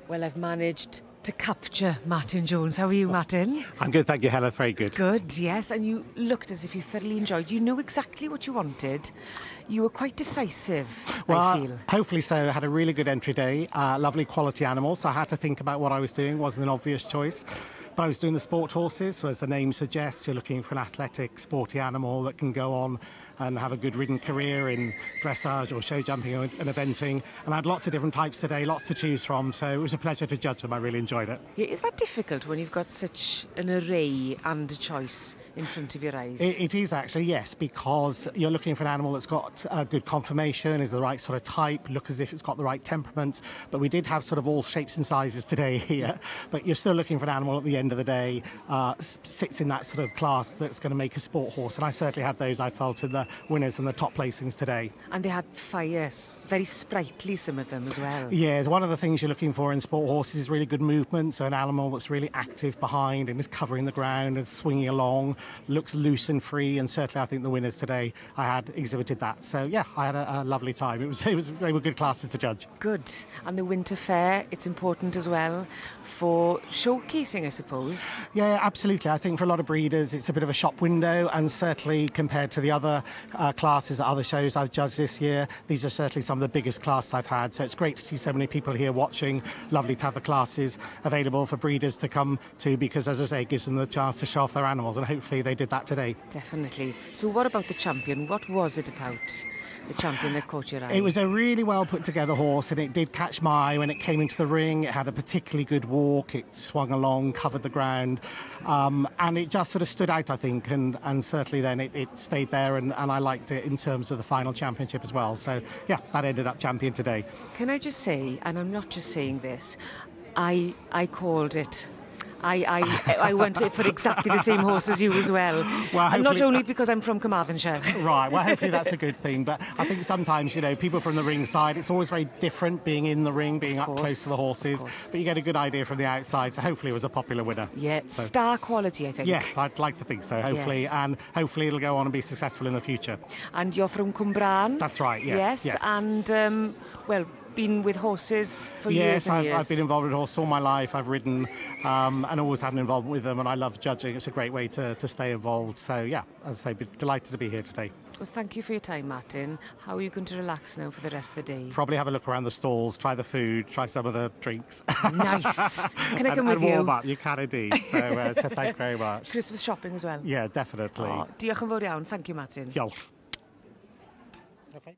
Well, I've managed to capture Martin Jones. How are you, Martin? I'm good, thank you, Helen. Very good. Good, yes. And you looked as if you thoroughly enjoyed. You knew exactly what you wanted. You were quite decisive, I feel. Hopefully so. I had a really good entry day, lovely quality animals, so I had to think about what I was doing. It wasn't an obvious choice. But I was doing the sport horses, so as the name suggests, you're looking for an athletic, sporty animal that can go on and have a good ridden career in dressage or show jumping and eventing. And I had lots of different types today, lots to choose from, so it was a pleasure to judge them. I really enjoyed it. Yeah, is that difficult when you've got such an array and a choice in front of your eyes? It is actually, yes, because you're looking for an animal that's got a good conformation, is the right sort of type, look as if it's got the right temperament. But we did have sort of all shapes and sizes today here. But you're still looking for an animal at the end of the day, sits in that sort of class that's going to make a sport horse. And I certainly had those, I felt, in the winners and the top placings today. And they had fires, very sprightly, some of them as well. Yeah, one of the things you're looking for in sport horses is really good movement. So an animal that's really active behind and is covering the ground and swinging along, looks loose and free. And certainly I think the winners today, I had exhibited that. So yeah, I had a lovely time. They were good classes to judge. Good. And the winter fair, it's important as well for showcasing, I suppose. Yeah, absolutely. I think for a lot of breeders, it's a bit of a shop window, and certainly compared to the other classes at other shows I've judged this year, these are certainly some of the biggest classes I've had. So it's great to see so many people here watching. Lovely to have the classes available for breeders to come to, because, as I say, it gives them the chance to show off their animals, and hopefully they did that today. Definitely. So what about the champion? What was it about the champion that caught your eye? It was a really well put together horse, and it did catch my eye when it came into the ring. It had a particularly good walk. It swung along, covered the ground, and it just sort of stood out, I think, and certainly then it stayed there, and I liked it in terms of the final championship as well. So yeah, that ended up champion today. Can I just say, and I'm not just saying this, I called it. I went for exactly the same horse as you as well. And not only because I'm from Carmarthenshire. Right, well, hopefully that's a good thing. But I think sometimes, people from the ring side, it's always very different being in the ring, being up close to the horses. But you get a good idea from the outside, so hopefully it was a popular winner. Yeah, so. Star quality, I think. Yes, I'd like to think so, hopefully. Yes. And hopefully it'll go on and be successful in the future. And you're from Cwmbran? That's right, yes. Yes, and, been with horses for years and years. Yes, I've been involved with horses all my life. I've ridden and always had an involvement with them, and I love judging. It's a great way to stay involved. So, yeah, as I say, delighted to be here today. Well, thank you for your time, Martin. How are you going to relax now for the rest of the day? Probably have a look around the stalls, try the food, try some of the drinks. Nice. Can I come with you? And warm up, you can indeed. So thank you very much. Christmas shopping as well? Yeah, definitely. Diolch yn fawr iawn. Thank you, Martin. Diolch. Okay.